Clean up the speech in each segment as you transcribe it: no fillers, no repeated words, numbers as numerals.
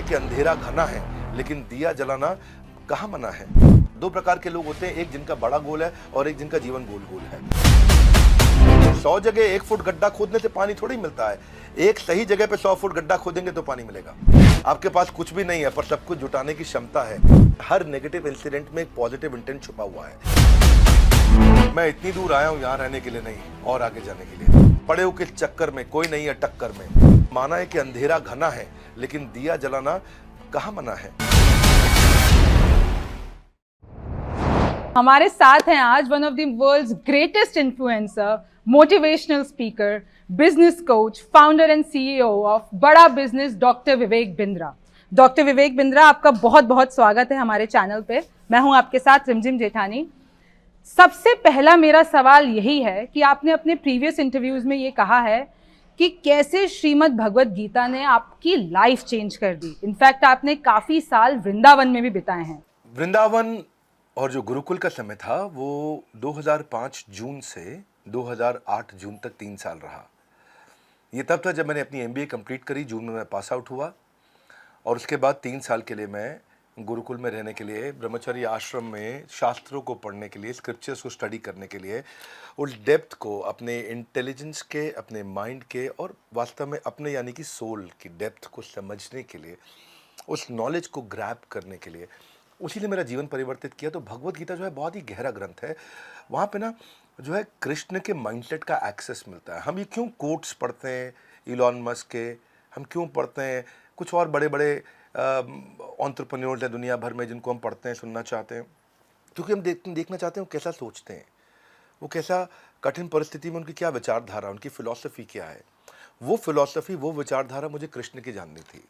कि अंधेरा घना है लेकिन दिया जलाना कहाँ मना है। दो प्रकार के लोग होते हैं, एक जिनका बड़ा गोल है और एक जिनका जीवन गोल गोल है। 100 जगह 1 फुट गड्ढा खोदने से पानी थोड़ी मिलता है, एक सही जगह पे 100 फुट गड्ढा खोदेंगे तो पानी मिलेगा। आपके पास कुछ भी नहीं है पर सब कुछ जुटाने की क्षमता है। हर नेगेटिव इंसिडेंट में एक पॉजिटिव इंटेंट छुपा हुआ है। मैं इतनी दूर आया हूं यहाँ रहने के लिए नहीं और आगे जाने के लिए। पड़े हो किस चक्कर में, कोई नहीं है टक्कर में। माना है कि अंधेरा घना है लेकिन दिया जलाना कहाँ मना है। हमारे साथ हैं आज one of the world's greatest influencer, motivational speaker, business coach, founder and CEO of Bada Business, doctor Vivek Bindra. Doctor Vivek Bindra, आपका बहुत बहुत स्वागत है हमारे चैनल पे। मैं हूं आपके साथ रिमझिम जेठानी। सबसे पहला मेरा सवाल यही है कि आपने अपने प्रीवियस इंटरव्यूज में ये कहा है कि कैसे श्रीमद् भगवत गीता ने आपकी लाइफ चेंज कर दी। इनफैक्ट आपने काफी साल वृंदावन में भी बिताए हैं। वृंदावन और जो गुरुकुल का समय था वो 2005 जून से 2008 जून तक 3 साल रहा। ये तब था जब मैंने अपनी एमबीए कंप्लीट करी। जून में मैं पास आउट हुआ और उसके बाद 3 साल के लिए मैं गुरुकुल में रहने के लिए, ब्रह्मचर्य आश्रम में शास्त्रों को पढ़ने के लिए, स्क्रिप्चर्स को स्टडी करने के लिए, उस डेप्थ को अपने इंटेलिजेंस के, अपने माइंड के और वास्तव में अपने यानी कि सोल की डेप्थ को समझने के लिए, उस नॉलेज को ग्रैब करने के लिए, उसी ने मेरा जीवन परिवर्तित किया। तो भगवत गीता जो है बहुत ही गहरा ग्रंथ है। वहाँ पे ना जो है कृष्ण के माइंडसेट का एक्सेस मिलता है। हम ये क्यों कोट्स पढ़ते हैं इलॉन मस्क के, हम क्यों पढ़ते हैं कुछ और बड़े बड़े एंटरप्रेन्योर्स हैं दुनिया भर में जिनको हम पढ़ते हैं, सुनना चाहते हैं, क्योंकि हम देखना चाहते हैं वो कैसा सोचते हैं, वो कैसा कठिन परिस्थिति में उनकी क्या विचारधारा, उनकी फ़िलॉसफ़ी क्या है। वो फ़िलॉसफ़ी, वो विचारधारा मुझे कृष्ण की जाननी थी,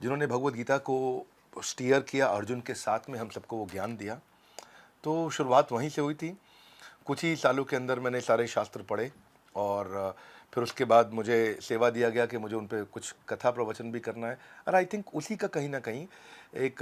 जिन्होंने भगवत गीता को स्टीयर किया, अर्जुन के साथ में हम सबको वो ज्ञान दिया। तो शुरुआत वहीं से हुई थी। कुछ ही सालों के अंदर मैंने सारे शास्त्र पढ़े और फिर उसके बाद मुझे सेवा दिया गया कि मुझे उन पर कुछ कथा प्रवचन भी करना है। और आई थिंक उसी का कहीं ना कहीं एक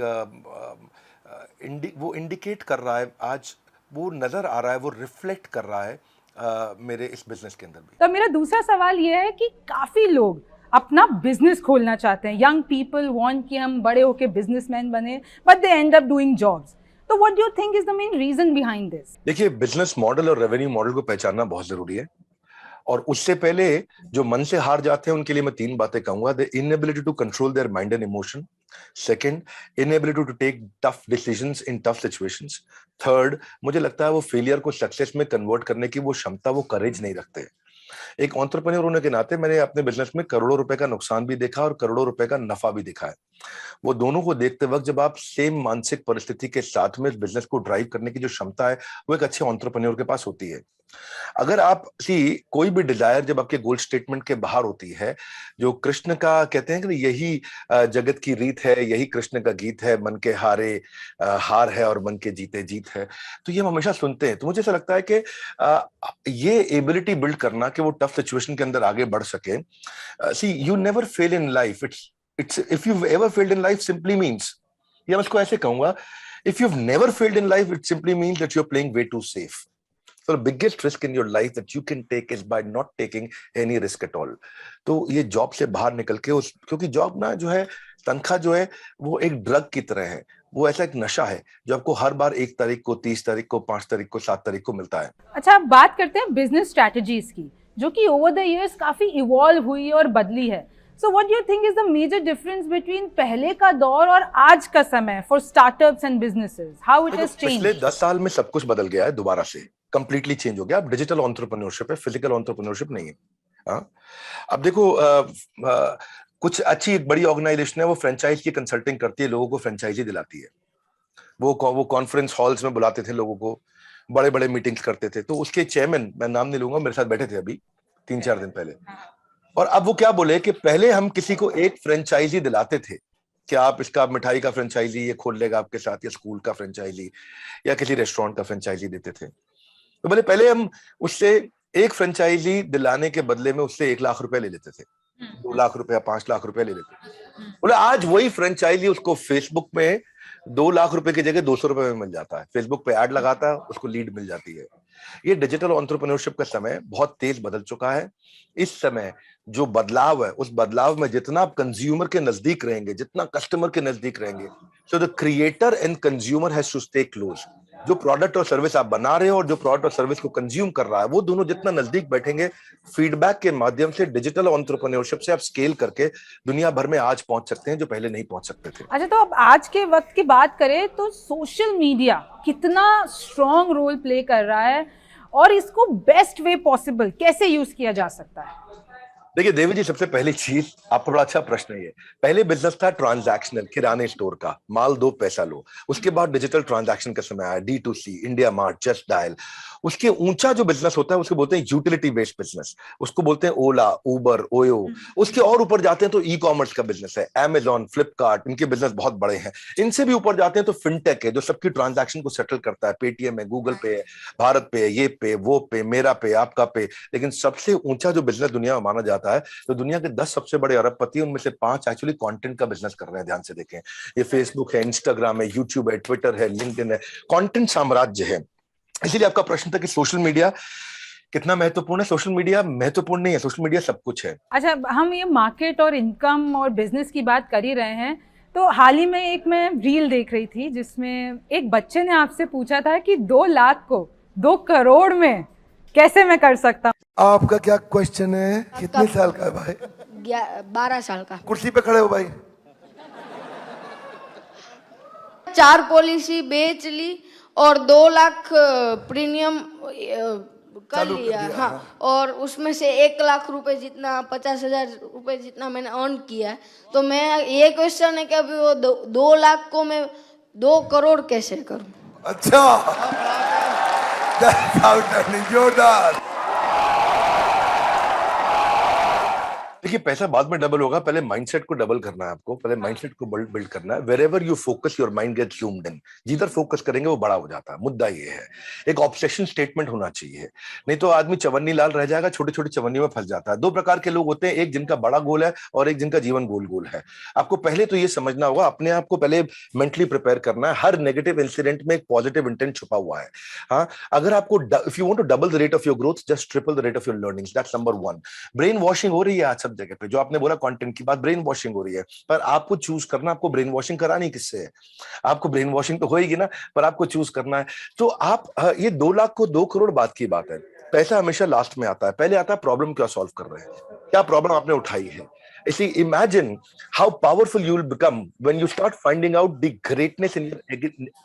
वो इंडिकेट कर रहा है, आज वो नज़र आ रहा है, वो रिफ्लेक्ट कर रहा है मेरे इस बिज़नेस के अंदर भी। तो मेरा दूसरा सवाल ये है कि काफ़ी लोग अपना बिजनेस खोलना चाहते हैं। यंग पीपल वांट कि हम बड़े होके बिजनेसमैन बने, but they end up doing jobs. तो what do you think is the main reason behind this? देखिए, बिजनेस मॉडल और रेवेन्यू मॉडल को पहचानना बहुत जरूरी है। और उससे पहले जो मन से हार जाते हैं उनके लिए मैं 3 बातें कहूंगा। The inability to control their mind and emotion, second inability to take tough decisions in tough situations, third मुझे लगता है वो फेलियर को सक्सेस में कन्वर्ट करने की वो क्षमता, वो करेज नहीं रखते। एक एंटरप्रेन्योर होने के नाते मैंने अपने बिजनेस में करोड़ों रुपए का नुकसान भी देखा और करोड़ों रुपए का नफा भी देखा है। वो दोनों को देखते वक्त जब आप सेम मानसिक परिस्थिति के साथ में इस बिजनेस को ड्राइव करने की जो क्षमता है वो एक अच्छे एंटरप्रेन्योर के पास होती है। अगर आप कोई भी डिजायर जब आपके गोल स्टेटमेंट के बाहर होती है, जो कृष्ण का कहते हैं कि यही जगत की रीत है, यही कृष्ण का गीत है, मन के हारे हार है और मन के जीते जीत है, तो ये हम हमेशा सुनते हैं। तो मुझे ऐसा लगता है कि ये एबिलिटी बिल्ड करना कि वो टफ सिचुएशन के अंदर आगे बढ़ सके। See you never fail in life. It's if you ever failed in life simply means, या मैं इसको ऐसे कहूंगा, if you never failed in life it simply means that you are playing way too safe. So the biggest risk in your life that you can take is by not taking any risk at all. तो ये job से बाहर निकल के क्योंकि job ना जो है, तनख्वाह जो है वो एक ड्रग की तरह है, वो ऐसा एक नशा है जो आपको हर बार 1 तारीख को, 30 तारीख को, 5 तारीख को, 7 तारीख को मिलता है। अच्छा, अब बात करते हैं बिजनेस स्ट्रैटेजीज की, जो कि ओवर द इयर्स काफी इवॉल्व हुई और बदली है। So what do you think is the major difference between पहले का दौर और आज का समय for startups and businesses? How it has changed? पिछले 10 साल में सब कुछ बदल गया है, दोबारा से कंप्लीटली चेंज हो गया। अब डिजिटल एंटरप्रेन्योरशिप है, फिजिकल एंटरप्रेन्योरशिप नहीं है। हाँ, अब देखो कुछ अच्छी एक बड़ी ऑर्गेनाइजेशन है, वो फ्रेंचाइज की कंसल्टिंग करती है, लोगों को फ्रेंचाइजी दिलाती है। वो कॉन्फ्रेंस हॉल्स में बुलाते थे लोगों को, बड़े बड़े मीटिंग्स करते थे। तो उसके चेयरमैन, मैं नाम नहीं लूंगा, मेरे साथ बैठे थे अभी 3-4 दिन पहले। और अब वो क्या बोले कि पहले हम किसी को एक फ्रेंचाइजी दिलाते थे कि आप इसका मिठाई का फ्रेंचाइजी ये खोल लेगा आपके साथ, या स्कूल का फ्रेंचाइजी, या किसी रेस्टोरेंट का फ्रेंचाइजी देते थे। तो बोले पहले हम उससे एक फ्रेंचाइजी दिलाने के बदले में उससे 1 लाख रुपए ले लेते थे, 2 लाख रुपया, 5 लाख रुपए ले लेते थे। बोले आज वही फ्रेंचाइजी उसको फेसबुक में 2 लाख रुपए की जगह 200 रुपए में मिल जाता है। फेसबुक पे ऐड लगाता है, उसको लीड मिल जाती है। ये डिजिटल एंटरप्रेन्योरशिप का समय बहुत तेज बदल चुका है। इस समय जो बदलाव है, उस बदलाव में जितना आप कंज्यूमर के नजदीक रहेंगे, जितना कस्टमर के नजदीक रहेंगे, so the creator and consumer has to stay close. जो प्रोडक्ट और सर्विस आप बना रहे हो और जो प्रोडक्ट और सर्विस को कंज्यूम कर रहा है, वो दोनों जितना नजदीक बैठेंगे, फीडबैक के माध्यम से डिजिटल एंटरप्रेन्योरशिप से आप स्केल करके दुनिया भर में आज पहुंच सकते हैं जो पहले नहीं पहुंच सकते थे। अच्छा, तो अब आज के वक्त की बात करें तो सोशल मीडिया कितना स्ट्रॉन्ग रोल प्ले कर रहा है और इसको बेस्ट वे पॉसिबल कैसे यूज किया जा सकता है? देखिए देवी जी, सबसे पहली चीज, आपका बड़ा अच्छा प्रश्न है ये। पहले बिजनेस था ट्रांजैक्शनल, किराने स्टोर का, माल दो पैसा लो। उसके बाद डिजिटल ट्रांजैक्शन का समय आया, D2C, India mart, just dial. उसके ऊंचा जो बिजनेस होता है उसको बोलते हैं यूटिलिटी बेस्ड बिजनेस, उसको बोलते हैं ओला, उबर, ओयो। उसके और ऊपर जाते हैं तो ई कॉमर्स का बिजनेस है, Amazon, फ्लिपकार्ट, इनके बिजनेस बहुत बड़े हैं। इनसे भी ऊपर जाते हैं तो फिनटेक है, जो सबकी ट्रांजैक्शन को सेटल करता है, पेटीएम है, गूगल पे है, भारत पे है, ये पे, वो पे, मेरा पे, आपका पे। लेकिन सबसे ऊंचा जो बिजनेस दुनिया में माना जाता है, तो दुनिया के 10 सबसे बड़े अरबपति, उनमें से 5 एक्चुअली कंटेंट का बिजनेस कर रहे हैं। ध्यान से देखें, ये फेसबुक है, इंस्टाग्राम है, यूट्यूब है, ट्विटर है, लिंक्डइन है, कंटेंट साम्राज्य है। इसीलिए आपका प्रश्न था कि सोशल मीडिया कितना महत्वपूर्ण है। सोशल मीडिया महत्वपूर्ण नहीं है, सोशल मीडिया सब कुछ है। अच्छा, हम ये मार्केट और इनकम और बिजनेस की बात कर ही रहे हैं, तो हाल ही में एक मैं रील देख रही थी जिसमें एक बच्चे ने आपसे पूछा था कि 2 लाख को 2 करोड़ में कैसे मैं कर सकता हूँ। आपका क्या क्वेश्चन है? कितने साल का है भाई? 12 साल का। कुर्सी पे खड़े हो भाई। 4 पॉलिसी बेच ली और 2 लाख प्रीमियम कर चालू कर लिया। दिया, हाँ, और उसमें से 1 लाख रुपए जितना, 50,000 रुपए जितना मैंने अर्न किया है। तो मैं, ये क्वेश्चन है कि अभी वो 2 लाख को मैं 2 करोड़ कैसे करूं? अच्छा, that's outstanding, जोरदार। देखिए, पैसा बाद में डबल होगा, पहले माइंडसेट को डबल करना है आपको, पहले माइंडसेट को बिल्ड करना है। Wherever you focus your mind gets zoomed in. जिधर फोकस करेंगे वो बड़ा हो जाता है। मुद्दा ये है, एक ऑब्सेशन स्टेटमेंट होना चाहिए, नहीं तो आदमी चवन्नी लाल रह जाएगा, छोटे छोटे चवन्नी में फंस जाता है। 2 प्रकार के लोग होते हैं, एक जिनका बड़ा गोल है और एक जिनका जीवन गोल गोल है। आपको पहले तो ये समझना होगा, अपने आप को पहले मेंटली प्रिपेयर करना है। हर नेगेटिव इंसिडेंट में एक पॉजिटिव इंटेंट छुपा हुआ है। हाँ, अगर आपको, if you want to double the rate of your growth, just triple the rate of your learnings. That's number 1। Brainwashing हो रही है आज सब जगह पे, जो आपने बोला कंटेंट की बात, ब्रेन वॉशिंग हो रही है, पर आपको चूज करना, आपको ब्रेन वॉशिंग करानी किससे है? आपको ब्रेन वॉशिंग तो होएगी ना, पर आपको चूज करना है। तो आप, ये 2 लाख को 2 करोड़ बात की बात है। पैसा हमेशा लास्ट में आता है, पहले आता है प्रॉब्लम क्या सॉल्व कर रहे हैं, क्या प्रॉब्लम आपने उठाई है। इसलिए imagine how powerful you will become when you start finding out the greatness in your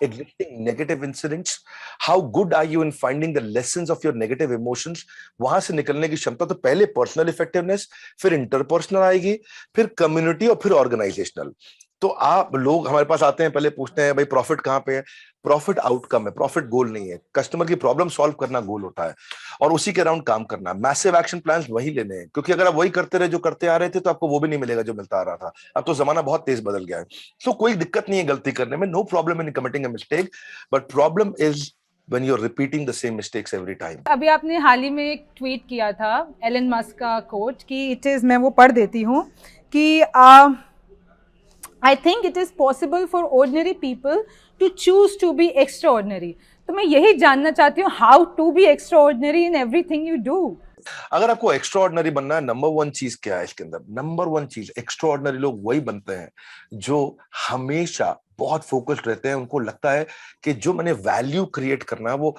existing negative incidents. How good are you in finding the lessons of your negative emotions. वहां से निकलने की क्षमता, तो पहले पर्सनल इफेक्टिवनेस, फिर interpersonal आएगी, फिर कम्युनिटी और फिर ऑर्गेनाइजेशनल। तो आप लोग हमारे पास आते हैं, पहले पूछते हैं भाई प्रॉफिट कहां पे है? प्रॉफिट आउटकम है, प्रॉफिट गोल नहीं है। कस्टमर की प्रॉब्लम सॉल्व करना गोल होता है और उसी के अराउंड काम करना। मैसिव एक्शन प्लान्स वही लेने हैं, क्योंकि अगर आप वही करते रहे जो करते आ रहे थे, तो आपको वो भी नहीं मिलेगा जो मिलता आ रहा था। अब तो जमाना बहुत तेज बदल गया है। सो कोई दिक्कत नहीं है गलती करने में, no problem in committing a mistake, but problem is when you're repeating the same mistakes every time. अभी आपने हाल ही में एक ट्वीट किया था एलन मस्क का कोट कि इट इज़, मैं वो पढ़ देती हूँ कि I think it is possible for ordinary people to choose to be extraordinary. तो मैं यही जानना चाहती हूँ, how to be extraordinary in everything you do. अगर आपको एक्स्ट्रा ऑर्डिनरी बनना है, नंबर 1 चीज क्या है इसके अंदर? नंबर 1 चीज, एक्स्ट्रा ऑर्डिनरी लोग वही बनते हैं जो हमेशा बहुत फोकस्ड रहते हैं। उनको लगता है कि जो मैंने वैल्यू क्रिएट करना है वो,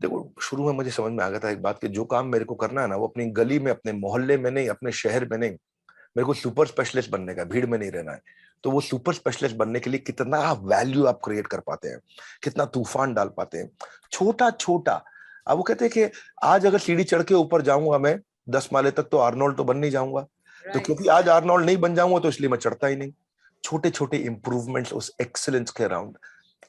देखो शुरू में मुझे समझ में आ गया था एक बात कि जो काम मेरे को करना है ना, वो अपनी गली में, अपने मोहल्ले में नहीं, अपने शहर में नहीं, मेरे को सुपर स्पेशलिस्ट बनने का, भीड़ में नहीं रहना है। तो वो सुपर स्पेशलिस्ट बनने के लिए कितना वैल्यू आप क्रिएट कर पाते हैं, कितना तूफान डाल पाते हैं, छोटा छोटा। अब वो कहते हैं कि आज अगर सीढ़ी चढ़ के ऊपर जाऊंगा मैं 10 माले तक, तो आर्नोल्ड तो बन नहीं जाऊंगा। तो क्योंकि आज आर्नोल्ड नहीं बन जाऊंगा, तो इसलिए मैं चढ़ता ही नहीं। छोटे छोटे इंप्रूवमेंट्स उस एक्सीलेंस के अराउंड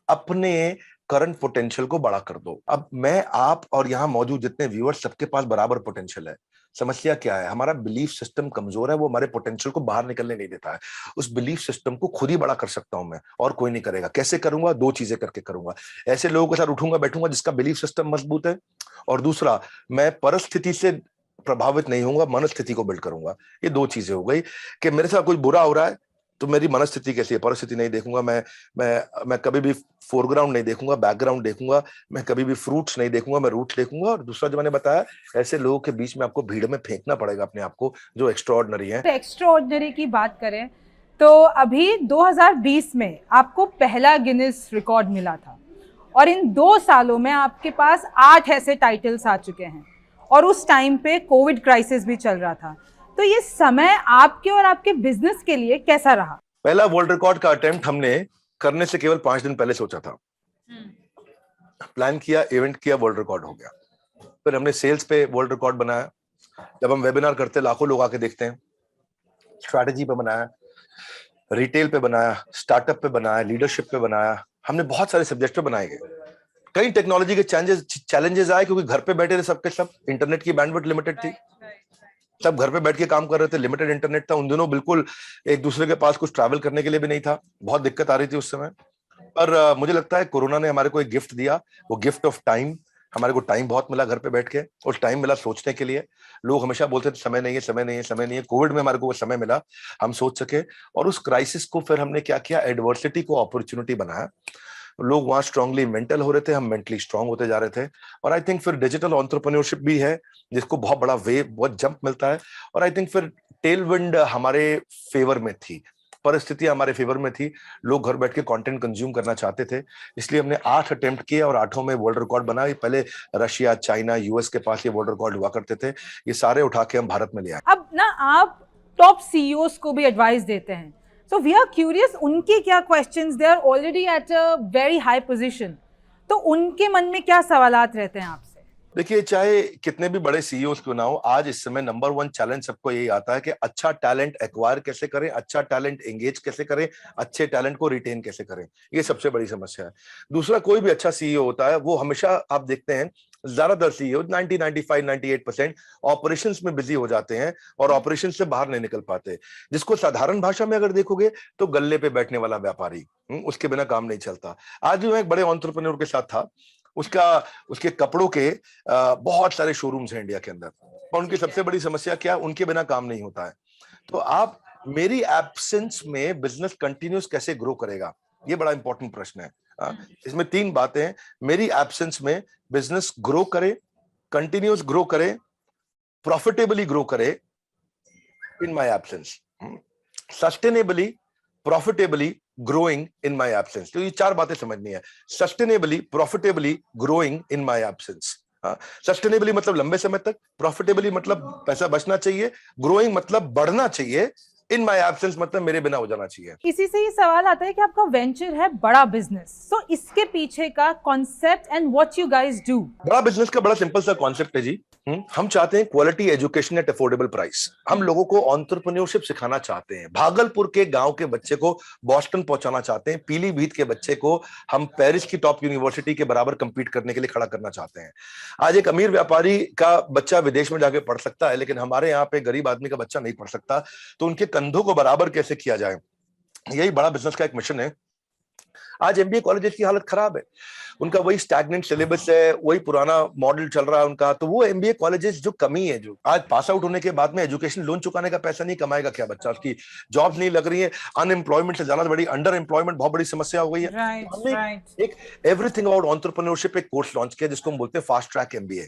अपने करंट पोटेंशियल को बड़ा कर दो। अब मैं, आप और यहाँ मौजूद जितने व्यूअर्स, सबके पास बराबर पोटेंशियल है। समस्या क्या है? हमारा बिलीफ सिस्टम कमजोर है, वो हमारे पोटेंशियल को बाहर निकलने नहीं देता है। उस बिलीफ सिस्टम को खुद ही बड़ा कर सकता हूं मैं, और कोई नहीं करेगा। कैसे करूंगा? 2 चीजें करके करूंगा। ऐसे लोगों के साथ उठूंगा बैठूंगा जिसका बिलीफ सिस्टम मजबूत है, और दूसरा, मैं परिस्थिति से प्रभावित नहीं होऊंगा, मनस्थिति को बिल्ड करूंगा। ये 2 चीजें हो गई कि मेरे साथ कुछ बुरा हो रहा है, तो मेरी मनस्थिति कैसी है, परिस्थिति नहीं देखूंगा मैं कभी भी फोरग्राउंड नहीं देखूंगा, बैकग्राउंड देखूंगा, मैं कभी भी फ्रूट्स नहीं देखूंगा, मैं रूट्स देखूंगा। और दूसरा जो मैंने बताया, ऐसे लोगों के बीच में आपको भीड़ में फेंकना पड़ेगा अपने आप को जो एक्स्ट्राऑर्डिनरी है। तो एक्स्ट्राऑर्डिनरी की बात करें तो अभी 2020 में आपको पहला गिनीज रिकॉर्ड मिला था और इन 2 सालों में आपके पास 8 ऐसे टाइटल्स आ चुके हैं और उस टाइम पे कोविड क्राइसिस भी चल रहा था। तो ये समय आपके और आपके बिजनेस के लिए कैसा रहा? पहला वर्ल्ड रिकॉर्ड का अटेम्प्ट हमने करने से केवल 5 दिन पहले सोचा था, प्लान किया, इवेंट किया, वर्ल्ड रिकॉर्ड हो गया। फिर हमने सेल्स पे वर्ल्ड रिकॉर्ड बनाया। जब हम वेबिनार करते लाखों लोग आके देखते हैं। स्ट्रैटेजी पे बनाया, रिटेल पे बनाया, स्टार्टअप पे बनाया, लीडरशिप पे बनाया। हमने बहुत सारे सब्जेक्ट पे बनाए गए। कई टेक्नोलॉजी के चैलेंजेस आए क्योंकि घर पे बैठे थे सबके सब, इंटरनेट की बैंडविड्थ लिमिटेड थी, सब घर पे बैठ के काम कर रहे थे, लिमिटेड इंटरनेट था। उन दिनों बिल्कुल एक दूसरे के पास कुछ ट्रैवल करने के लिए भी नहीं था, बहुत दिक्कत आ रही थी उस समय। पर मुझे लगता है कोरोना ने हमारे को एक गिफ्ट दिया, वो गिफ्ट ऑफ टाइम। हमारे को टाइम बहुत मिला घर पे बैठ के, और टाइम मिला सोचने के लिए। लोग हमेशा बोलते थे समय नहीं है, समय नहीं है, समय नहीं है। कोविड में हमारे को वो समय मिला, हम सोच सके, और उस क्राइसिस को फिर हमने क्या किया, एडवर्सिटी को अपॉर्चुनिटी बनाया। लोग वहां स्ट्रांगली मेंटल हो रहे थे, हम मेंटली स्ट्रांग होते जा रहे थे। और आई थिंक फिर डिजिटल एंटरप्रेन्योरशिप भी है जिसको बहुत बड़ा वेव, बहुत जंप मिलता है। और आई थिंक फिर टेलविंड हमारे फेवर में थी, परिस्थितियां हमारे फेवर में थी। लोग घर बैठ के कंटेंट कंज्यूम करना चाहते थे, इसलिए हमने 8 अटेम्प्ट किए और 8 में वर्ल्ड रिकॉर्ड बना। पहले रशिया, चाइना, यूएस के पास ये वर्ल्ड रिकॉर्ड हुआ करते थे, ये सारे उठा के हम भारत में ले आए। अब ना आप टॉप सीईओज को भी एडवाइस देते हैं, सो वी आर क्यूरियस उनके क्या questions, they are already at a very high position, तो उनके मन में क्या सवालात रहते हैं आपसे? देखिए, चाहे कितने भी बड़े सीईओज क्यों ना हो, आज इस समय नंबर 1 चैलेंज सबको यही आता है कि अच्छा टैलेंट एक्वायर कैसे करें, अच्छा टैलेंट एंगेज कैसे करें, अच्छे टैलेंट को रिटेन कैसे करें। ये सबसे बड़ी समस्या है। दूसरा, कोई भी अच्छा सीईओ होता है वो हमेशा, आप देखते हैं ज्यादातर सीईओ 90, 95, 98% ऑपरेशंस में बिजी हो जाते हैं और ऑपरेशन से बाहर नहीं निकल पाते। जिसको साधारण भाषा में अगर देखोगे तो गल्ले पे बैठने वाला व्यापारी, उसके बिना काम नहीं चलता। आज भी मैं एक बड़े एंटरप्रेन्योर के साथ था, उसके कपड़ों के बहुत सारे शोरूम्स हैं इंडिया के अंदर, और उनकी सबसे बड़ी समस्या क्या है, उनके बिना काम नहीं होता है। तो आप, मेरी एब्सेंस में बिजनेस कंटिन्यूस कैसे ग्रो करेगा, ये बड़ा इंपॉर्टेंट प्रश्न है। इसमें 3 बातें हैं। मेरी एब्सेंस में बिजनेस ग्रो करे, कंटिन्यूस ग्रो करे, प्रॉफिटेबली ग्रो करे in my absence, sustainably, profitably growing in my absence. तो ये 4 बातें समझनी है। Sustainably, profitably growing in my absence. Sustainably मतलब लंबे समय तक, प्रॉफिटेबली मतलब पैसा बचना चाहिए, ग्रोइंग मतलब बढ़ना चाहिए, इन माय एब्सेंस मतलब मेरे बिना हो जाना चाहिए। इसी से ये सवाल आता है कि आपका वेंचर है बड़ा बिजनेस, सो इसके पीछे का concept and what you guys do. बड़ा बिजनेस का बड़ा सिंपल सा कॉन्सेप्ट है जी। हम चाहते हैं quality education at affordable price. हम लोगों को एंटरप्रेन्योरशिप सिखाना चाहते हैं। भागलपुर के गांव के बच्चे को बोस्टन पहुंचाना चाहते हैं, पीलीभीत के बच्चे को हम पेरिस की टॉप यूनिवर्सिटी के बराबर कंपीट करने के लिए खड़ा करना चाहते हैं। आज एक अमीर व्यापारी का बच्चा विदेश में जाके पढ़ सकता है, लेकिन हमारे यहाँ पे गरीब आदमी का बच्चा नहीं पढ़ सकता। तो उनके कंधों को बराबर कैसे किया जाए, यही बड़ा बिजनेस का एक मिशन है। आज एमबीए कॉलेजेस की हालत खराब है, उनका वही स्टैग्नेंट सिलेबस है, वही पुराना मॉडल चल रहा है उनका। तो वो एमबीए कॉलेजेस जो कमी है, जो आज पास आउट होने के बाद में एजुकेशन लोन चुकाने का पैसा नहीं कमाएगा क्या बच्चा, उसकी जॉब नहीं लग रही है, अनएम्प्लॉयमेंट से ज्यादा बड़ी अंडर एम्प्लॉयमेंट बहुत बड़ी समस्या हो गई है। राइट। एक एवरीथिंग अबाउट एंटरप्रेन्योरशिप एक कोर्स लॉन्च किया जिसको हम बोलते हैं फास्ट ट्रैक एमबीए,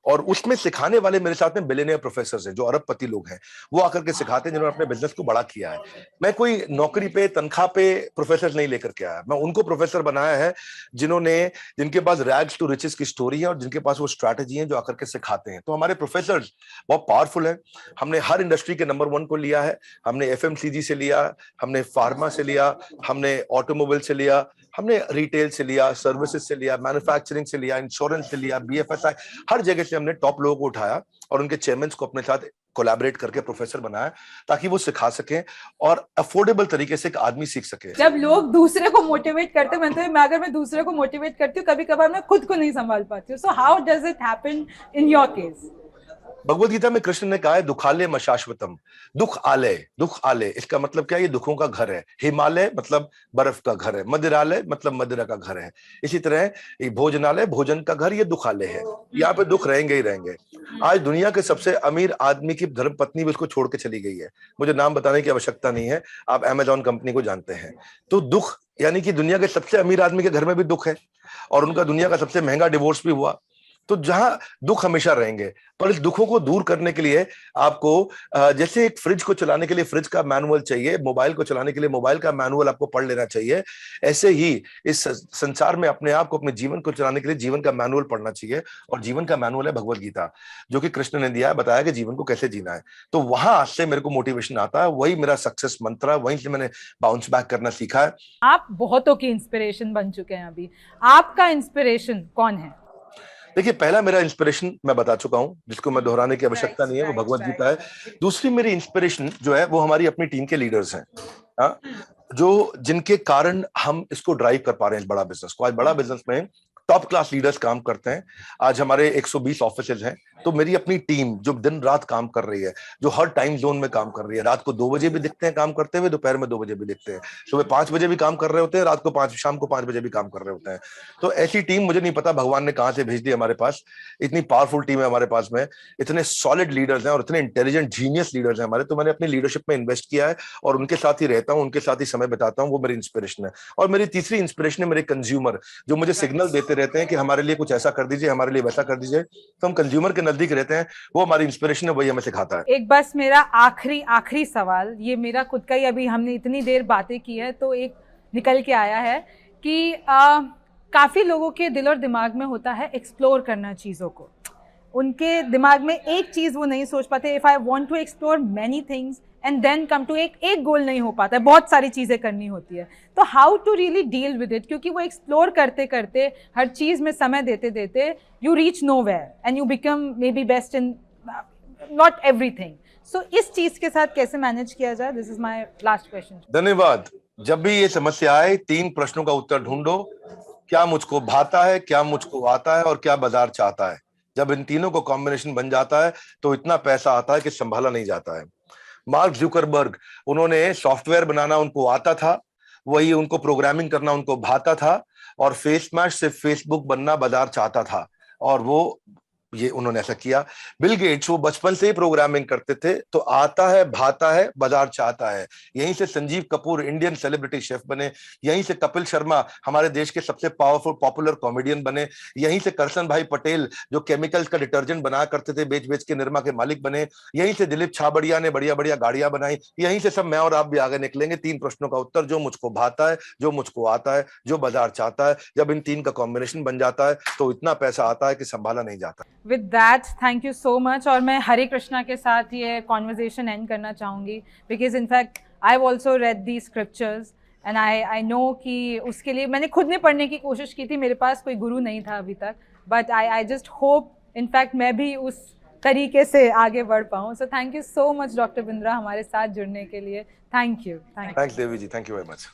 और उसमें सिखाने वाले मेरे साथ में बिलियनियर प्रोफेसर हैं जो अरबपति लोग हैं। वो आकर के सिखाते हैं जिन्होंने अपने बिजनेस को बड़ा किया है। मैं कोई नौकरी पे, तनख्वाह पे प्रोफेसर नहीं लेकर के आया, मैं उनको प्रोफेसर बनाया है जिनके पास रैग्स टू रिचेस की स्टोरी है और जिनके पास वो स्ट्रैटेजी है जो आकर के सिखाते हैं। तो हमारे प्रोफेसर बहुत पावरफुल है। हमने हर इंडस्ट्री के नंबर 1 को लिया है। हमने एफएमसीजी से लिया, हमने फार्मा से लिया, हमने ऑटोमोबाइल से लिया, हमने रिटेल से लिया, सर्विसेज से लिया, मैन्युफैक्चरिंग से लिया, इंश्योरेंस से लिया, बीएफएसआई, हर जगह से हमने टॉप लोगों को उठाया और उनके चेयरमैन को अपने साथ कोलैबोरेट करके प्रोफेसर बनाया ताकि वो सिखा सके और अफोर्डेबल तरीके से एक आदमी सीख सके। जब लोग दूसरे को मोटिवेट करते हैं, अगर मैं दूसरे को मोटिवेट करती हूँ, कभी कभार मैं खुद को नहीं संभाल पाती हूँ। So how does it happen in your case? Bhagavad Gita में कृष्ण ने कहा है दुखालय मशाश्वतम, दुख आलय इसका मतलब क्या है? ये दुखों का घर है। हिमालय मतलब बर्फ का घर है, मदिरालय मतलब मदिरा का घर है। इसी तरह ये भोजनालय भोजन का घर, ये दुखालय है। यहाँ पे दुख रहेंगे ही रहेंगे। आज दुनिया के सबसे अमीर आदमी की धर्मपत्नी भी उसको छोड़ के चली गई है। मुझे नाम बताने की आवश्यकता नहीं है, आप अमेजॉन कंपनी को जानते हैं। तो दुख यानी कि दुनिया के सबसे अमीर आदमी के घर में भी दुख है, और उनका दुनिया का सबसे महंगा डिवोर्स भी हुआ। तो जहां दुख हमेशा रहेंगे, पर इस दुखों को दूर करने के लिए आपको जैसे एक फ्रिज को चलाने के लिए फ्रिज का मैनुअल चाहिए, मोबाइल को चलाने के लिए मोबाइल का मैनुअल आपको पढ़ लेना चाहिए, ऐसे ही इस संसार में अपने आप को, अपने जीवन को चलाने के लिए जीवन का मैनुअल पढ़ना चाहिए। और जीवन का मैनुअल है भगवत गीता, जो कि कृष्ण ने दिया है, बताया कि जीवन को कैसे जीना है। तो वहां से मेरे को मोटिवेशन आता है, वही मेरा सक्सेस मंत्र है, वहीं से मैंने बाउंस बैक करना सीखा है। आप बहुतों की इंस्पिरेशन बन चुके हैं अभी, आपका इंस्पिरेशन कौन है? देखिए, पहला मेरा इंस्पिरेशन मैं बता चुका हूं, जिसको मैं दोहराने की आवश्यकता नहीं है, वो भगवत गीता है। दूसरी मेरी इंस्पिरेशन जो है वो हमारी अपनी टीम के लीडर्स हैं, हाँ, जो जिनके कारण हम इसको ड्राइव कर पा रहे हैं, इस बड़ा बिजनेस को। आज बड़ा बिजनेस में टॉप क्लास लीडर्स काम करते हैं। आज हमारे 120 ऑफिसेज हैं। तो मेरी अपनी टीम जो दिन रात काम कर रही है, जो हर टाइम जोन में काम कर रही है, रात को 2 बजे भी दिखते हैं काम करते हुए, दोपहर में 2 बजे भी दिखते हैं, सुबह 5 बजे भी काम कर रहे होते हैं, रात को शाम को 5 बजे भी काम कर रहे होते हैं। तो ऐसी टीम मुझे नहीं पता भगवान ने कहां से भेज दी हमारे पास। इतनी पावरफुल टीम है हमारे पास में, इतने सॉलिड लीडर्स हैं और इतने इंटेलिजेंट जीनियस लीडर्स हैं हमारे। तो मैंने अपनी लीडरशिप में इन्वेस्ट किया है और उनके साथ ही रहता हूं, उनके साथ ही समय बिताता हूं। वो मेरी इंस्पिरेशन है। और मेरी तीसरी इंस्पिरेशन है मेरे कंज्यूमर, जो मुझे सिग्नल देते रहते हैं कि हमारे लिए कुछ ऐसा कर दीजिए, हमारे लिए वैसा कर दीजिए। तो हम कंज्यूमर के नजदीक रहते हैं, वो हमारी इंस्पिरेशन है, वही हमें सिखाता है। एक बस मेरा आखिरी सवाल, ये मेरा खुद का ही, अभी हमने इतनी देर बातें की है तो एक निकल के आया है कि काफ़ी लोगों के दिल और दिमाग में होता है एक्सप्लोर करना चीज़ों को। उनके दिमाग में एक चीज़ वो नहीं सोच पाते, if I want to explore many things and then come to एक गोल नहीं हो पाता है, बहुत सारी चीज़ें करनी होती है। तो how to really deal with it, क्योंकि वो एक्सप्लोर करते करते, हर चीज़ में समय देते देते, you reach nowhere and you become maybe best in not everything. So इस चीज़ के साथ कैसे मैनेज किया जाए? This is my last question. धन्यवाद। जब भी ये समस्या आए, 3 प्रश्नों का उत्तर ढूंढो। क्या मुझको भाता है, क्या मुझको आता है, और क्या बाजार चाहता है। जब इन तीनों को कॉम्बिनेशन बन जाता है तो इतना पैसा आता है कि संभाला नहीं जाता है। मार्क जुकरबर्ग, उन्होंने सॉफ्टवेयर बनाना उनको आता था, वही उनको प्रोग्रामिंग करना उनको भाता था, और फेस मैश से फेसबुक बनना बाजार चाहता था, और वो ये उन्होंने ऐसा किया। बिल गेट्स, वो बचपन से ही प्रोग्रामिंग करते थे, तो आता है, भाता है, बाजार चाहता है। यहीं से Sanjeev Kapoor Indian celebrity chef बने, यहीं से कपिल शर्मा हमारे देश के सबसे पावरफुल पॉपुलर कॉमेडियन बने, यहीं से करसन भाई पटेल जो केमिकल्स का डिटर्जेंट बनाया करते थे, बेच बेच के निरमा के मालिक बने, यहीं से दिलीप छाबड़िया ने बढ़िया बढ़िया गाड़ियां बनाई, यहीं से सब मैं और आप भी आगे निकलेंगे। 3 प्रश्नों का उत्तर, जो मुझको भाता है, जो मुझको आता है, जो बाजार चाहता है। जब इन 3 का कॉम्बिनेशन बन जाता है तो इतना पैसा आता है कि संभाला नहीं जाता। With that, thank you so much. और मैं हरे कृष्णा के साथ ये कॉन्वर्जेशन एंड करना चाहूँगी, because in fact I have also red the scriptures and I know कि उसके लिए मैंने खुद ने पढ़ने की कोशिश की थी, मेरे पास कोई गुरु नहीं था अभी तक, but I just hope in fact मैं भी उस तरीके से आगे बढ़ पाऊँ। So thank you so much doctor Bindra हमारे साथ जुड़ने के लिए। Thank you. Thanks Devi ji, thank you very much.